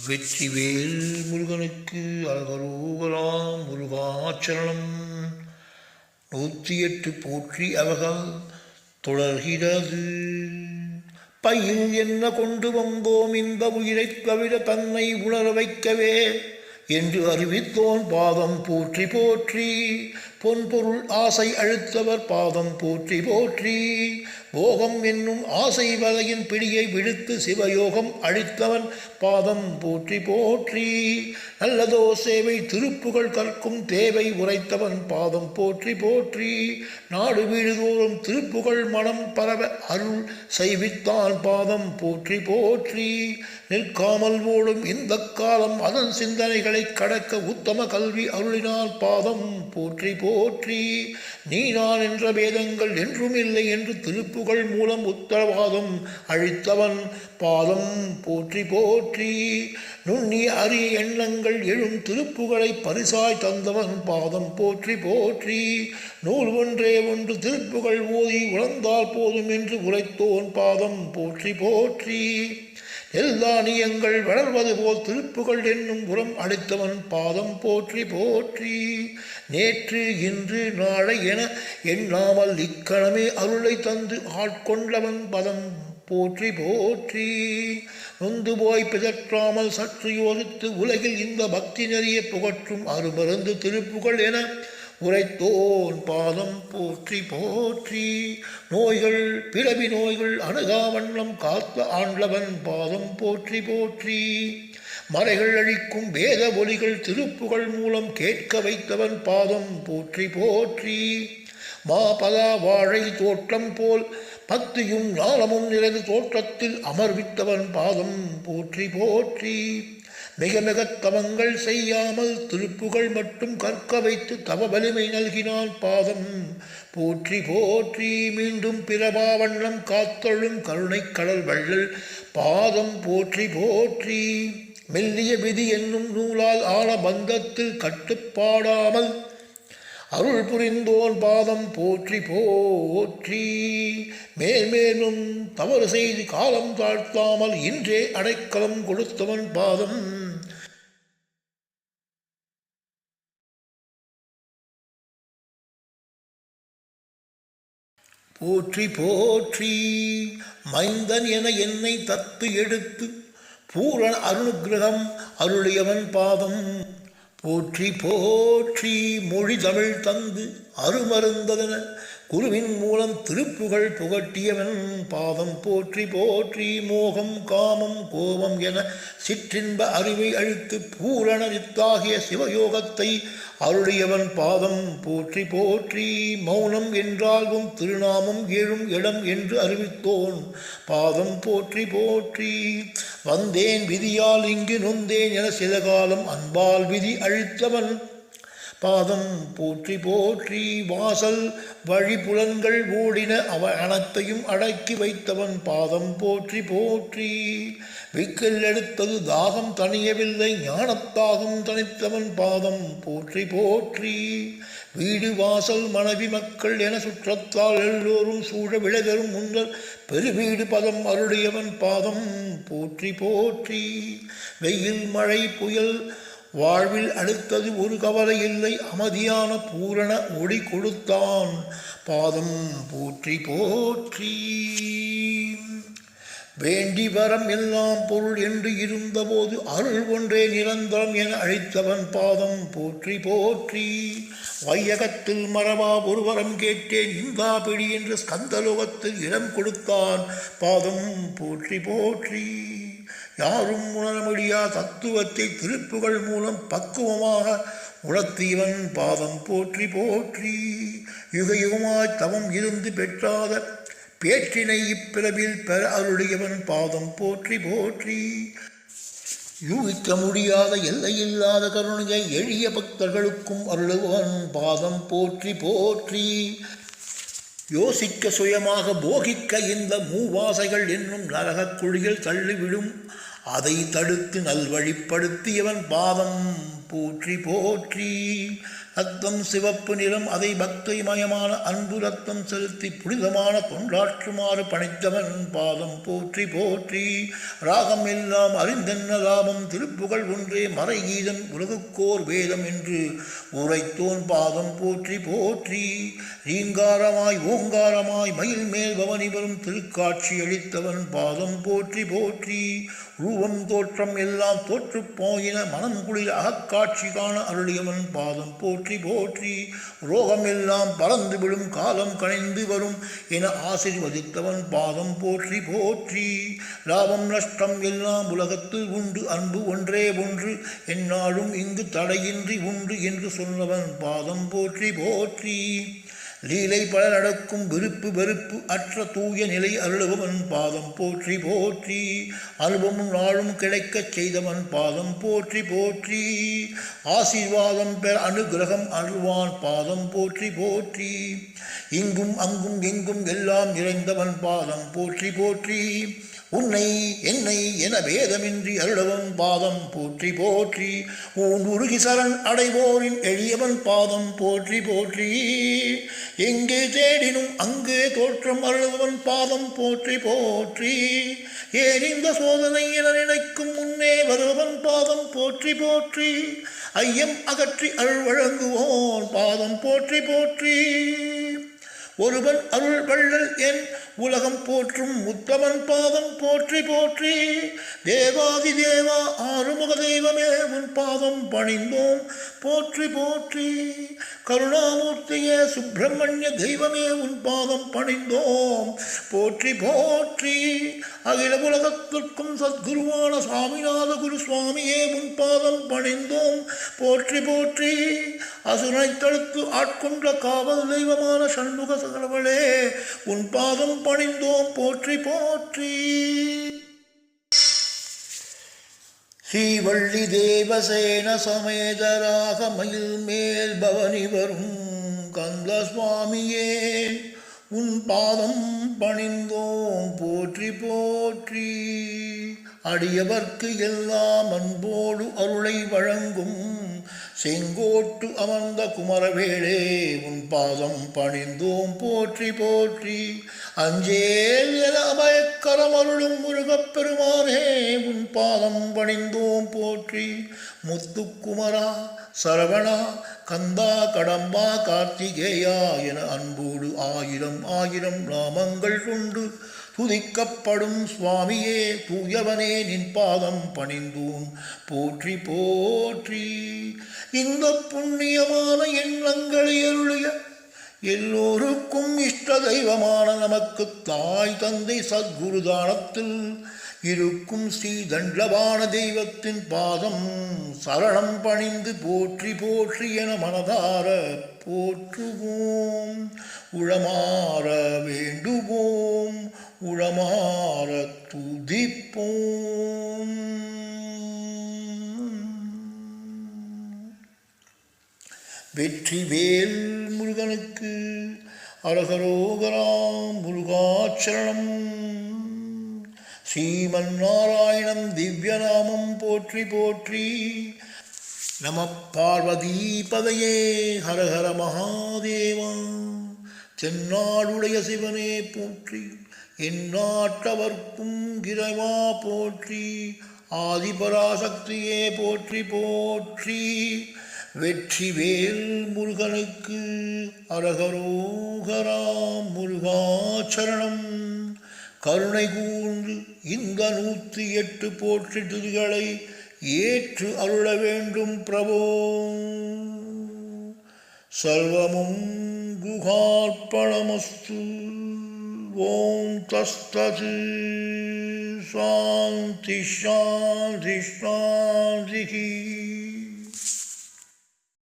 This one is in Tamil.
வெற்றிவேல் முருகனுக்கு அழகரோகரா முருகாச்சரணம். 108 போற்றி அவர்கள் தொடர்கிறது. பையில் என்ன கொண்டு வந்தோம் இந்த உயிரைத் தவிர தன்னை உணர வைக்கவே என்று அறிவித்தோன் பாதம் போற்றி போற்றி. பொன்பொருள் ஆசை அழுத்தவர் பாதம் போற்றி போற்றி. போகம் என்னும் ஆசை வலையின் பிடியை விடுத்து சிவயோகம் அழித்தவன் பாதம் போற்றி போற்றி. நல்லதோ சேவை திருப்புகள் கற்கும் தேவை உரைத்தவன் பாதம் போற்றி போற்றி. நாடு வீடுதோறும் திருப்புகள் மனம் பரவ அருள் செய்வித்தான் பாதம் போற்றி போற்றி. நிற்காமல் ஓடும் இந்த காலம் அதன் சிந்தனைகளை கடக்க உத்தம கல்வி அருளினால் பாதம் போற்றி போற்றி. நீ நான் என்ற வேதங்கள் என்றும் இல்லை என்று திருப்புகள் மூலம் உத்தரவாதம் அழித்தவன் பாதம் போற்றி போற்றி. நுண்ணிய அரிய எண்ணங்கள் எழும் திருப்புகளை பரிசாய் தந்தவன் பாதம் போற்றி போற்றி. நூல் ஒன்றே ஒன்று திருப்புகள் ஓதி உணர்ந்தால் போதும் என்று உரைத்தோன் பாதம் போற்றி போற்றி. எல்லானியங்கள் வளர்வது போல் திருப்புகள் என்னும் உரம் அளித்தவன் பாதம் போற்றி போற்றி. நேற்று இன்று நாளை என எண்ணாமல் இக்கணமே அருளை தந்து ஆட்கொண்டவன் பதம் போற்றி போற்றி. நொந்து போய் பிதற்றாமல் சற்று யோசித்து உலகில் இந்த பக்தி நெறிய புகற்றும் அருமருந்து திருப்புகள் என உரைத்தோன் பாதம் போற்றி போற்றி. நோய்கள் பிறவி நோய்கள் அணுகாவண்ணம் காத்த ஆண்டவன் பாதம் போற்றி போற்றி. மறைகள் அழிக்கும் வேத ஒலிகள் திருப்புகள் மூலம் கேட்க வைத்தவன் பாதம் போற்றி போற்றி. மாபலா வாழை தோற்றம் போல் பக்தியும் ஞானமும் நிறைந்த தோற்றத்தில் அமர்வித்தவன் பாதம் போற்றி போற்றி. மிக மிக தவங்கள் செய்யாமல் திருப்புகள் மட்டும் கற்க வைத்து தவ வலிமை நல்கினான் பாதம் போற்றி போற்றி. மீண்டும் பிறபாவண்ணம் காத்தொழும் கருணை கடல் வள்ளல் பாதம் போற்றி போற்றி. மெல்லிய விதி என்னும் நூலால் ஆன பந்தத்தில் கட்டுப்பாடாமல் அருள் புரிந்தோன் பாதம் போற்றி போற்றி. மேல்மேலும் தவறு செய்து காலம் தாழ்த்தாமல் இன்றே அடைக்கலம் கொடுத்தவன் பாதம் போற்றி போற்றி. மைந்தன் என என்னை தத்து எடுத்து பூரண அருணுகிரகம் அருளியவன் பாதம் போற்றி போற்றி. மொழி தமிழ் தந்து அருமருந்ததென குருவின் மூலம் திருப்புகள் புகட்டியவன் பாதம் போற்றி போற்றி. மோகம் காமம் கோபம் என சிற்றின்ப அறிவை அழித்து பூரண வித்தாகிய சிவயோகத்தை அருளியவன் பாதம் போற்றி போற்றி. மௌனம் என்றாலும் திருநாமம் ஏழும் இடம் என்று அறிவித்தோன் பாதம் போற்றி போற்றி. வந்தேன் விதியால் இங்கு நொந்தேன் என சில காலம் அன்பால் விதி அழித்தவன் பாதம் போற்றி போற்றி. வாசல் வழி புலன்கள் ஓடின அவ அனைத்தையும் அடக்கி வைத்தவன் பாதம் போற்றி போற்றி. விக்கல் எடுத்தது தாகம் தணியவில்லை ஞானத்தாகம் தனித்தவன் பாதம் போற்றி போற்றி. வீடு வாசல் மனைவி மக்கள் என சுற்றத்தால் எல்லோரும் சூழ விளைதரும் முன்னர் பெருவீடு பதம் அருளியவன் பாதம் போற்றி போற்றி. வெயில் மழை புயல் வாழ்வில் அடுத்தது ஒரு கவலை இல்லை அமைதியான பூரண ஒளி கொடுத்தான் பாதம் போற்றி போற்றி. வேண்டி வரம் எல்லாம் பொருள் என்று இருந்தபோது அருள் ஒன்றே நிரந்தரம் என அழைத்தவன் பாதம் போற்றி போற்றி. வையகத்தில் மரபா ஒரு வரம் கேட்டேன் இந்தா பிடி என்று ஸ்கந்தலோகத்தில் இடம் கொடுத்தான் பாதம் போற்றி போற்றி. யாரும் உணர முடியா தத்துவத்தை திருப்புகள் மூலம் பக்குவமாக உணர்த்தியவன் பாதம் போற்றி போற்றி. யுக யுகமாய் தவம் இருந்து பெற்றாத பேற்றினை இப்பிறவில் பெற அருளியவன் பாதம் போற்றி போற்றி. யூகிக்க முடியாத எல்லையில்லாத கருணையை எளிய பக்தர்களுக்கும் அருளுவன் பாதம் போற்றி போற்றி. யோசிக்க சுயமாக போகிக்க இந்த மூவாசைகள் என்னும் நரகக் குழியில் தள்ளிவிடும் அதை தடுத்து நல்வழிப்படுத்தியவன் பாதம் போற்றி போற்றி. ரத்தம் சிவப்பு நிறம், அதை பக்திமயமான அன்பு ரத்தம் செலுத்தி புனிதமான தொண்டாற்றுமாறு பணித்தவன் பாதம் போற்றி போற்றி. ராகம் எல்லாம் அறிந்தென்ன லாபம், திருப்புகழ் ஒன்றே மறைகீதன் உலகுக்கோர் வேதம் என்று உரைத்தோன் பாதம் போற்றி போற்றி. ரீங்காரமாய் ஓங்காரமாய் மயில் மேல் பவனி வரும் திருக்காட்சி அளித்தவன் பாதம் போற்றி போற்றி. ரூபம் தோற்றம் எல்லாம் தோற்று போயின மனம் குளிர அகக்காட்சி காண அருளியவன் பாதம் போற்றி போற்றி. ரோகம் எல்லாம் பறந்து விடும் காலம் கணிந்து வரும் என ஆசீர்வதித்தவன் பாதம் போற்றி போற்றி. லாபம் நஷ்டம் எல்லாம் உலகத்தில் உண்டு, அன்பு ஒன்றே ஒன்று எந்நாளும் இங்கு தடையின்றி உண்டு என்று சொன்னவன் பாதம் போற்றி போற்றி. லீலை பல நடக்கும் விருப்பு வெறுப்பு அற்ற தூய நிலை அருளுபவன் பாதம் போற்றி போற்றி. அனுபவமும் நாளும் கிடைக்கச் செய்தவன் பாதம் போற்றி போற்றி. ஆசீர்வாதம் பெற அனுகிரகம் அருள்வான் பாதம் போற்றி போற்றி. இங்கும் அங்கும் எங்கும் எல்லாம் நிறைந்தவன் பாதம் போற்றி போற்றி. உன்னை என்னை என பேதமின்றி அருளவன் பாதம் போற்றி போற்றி. உன் உருகி சரண் அடைவோரின் எளியவன் பாதம் போற்றி போற்றி. எங்கே தேடினும் அங்கே தோற்றம் அருளவன் பாதம் போற்றி போற்றி. ஏன் இந்த சோதனை என நினைக்கும் முன்னே வருவன் பாதம் போற்றி போற்றி. ஐயம் அகற்றி அருள் வழங்குவோன் பாதம் போற்றி போற்றி. ஒருவன் அருள் வள்ளல் என் உலகம் போற்றும் முத்தவன் பாதம் போற்றி போற்றி. தேவாதி தேவா ஆறுமுக தெய்வமே உன் பாதம் பணிந்தோம் போற்றி போற்றி. கருணாமூர்த்தியே சுப்பிரமணிய தெய்வமே உன் பாதம் பணிந்தோம் போற்றி போற்றி. அகில உலகத்திற்கும் சத்குருவான சாமிநாத குரு சுவாமியே உன் பாதம் பணிந்தோம் போற்றி போற்றி. அசுரனை தடுத்து ஆட்கொண்ட காவல் தெய்வமான சண்முக சகலவளே உன் பாதம் பணிந்தோம் போற்றி போற்றி. ஸ்ரீவள்ளி தேவசேன சமேதராக மயில் மேல் பவனி வரும் கந்த சுவாமியே உன் பாதம் பணிந்தோம் போற்றி போற்றி. அடியவர்க்கு எல்லாம் அன்போடு அருளை வழங்கும் செங்கோட்டு அமர்ந்த குமரவேளே உன் பாதம் பணிந்தோம் போற்றி போற்றி. அஞ்சேல் என அபயக்கரம் அருளும் முருகப்பெருமானே உன் பாதம் பணிந்தோம் போற்றி. முத்துக்குமரா சரவணா கந்தா கடம்பா கார்த்திகேயா என அன்போடு ஆயிரம் ஆயிரம் நாமங்கள் கொண்டு துதிக்கப்படும் சுவாமியே தூயவனே நின் பாதம் பணிந்தோம் போற்றி போற்றி. இந்த புண்ணியமான எண்ணங்களை அருளிய எல்லோருக்கும் இஷ்ட தெய்வமான நமக்கு தாய் தந்தை சத்குருதானத்தில் இருக்கும் ஸ்ரீ தண்டவான தெய்வத்தின் பாதம் சரணம் பணிந்து போற்றி போற்றி என மனதார போற்றுவோம். உளமாற வேண்டுவோம், உளமாற துதிப்போம். வெற்றிவேல் முருகனுக்கு அரகரோகரா முருகாச்சரணம். ஸ்ரீமன்னாராயணம் திவ்யநாமம் போற்றி போற்றி. நம பார்வதி பதையே ஹரஹர மகாதேவா. தென்னாடுடைய சிவனே போற்றி, எந்நாட்டவர்க்கும் இறைவா போற்றி. ஆதிபராசக்தியே போற்றி போற்றி. வெற்றிவேல் முருகனுக்கு அரகரோகரா முருகாச்சரணம். கருணை கூர்ந்து இந்த 108 போற்றி துதிகளை ஏற்று அருள வேண்டும் பிரபோ. சர்வமும் குஹார்ப்பணமஸ்து. ஓம் தஸ்தது. சாந்தி சாந்தி சாந்தி.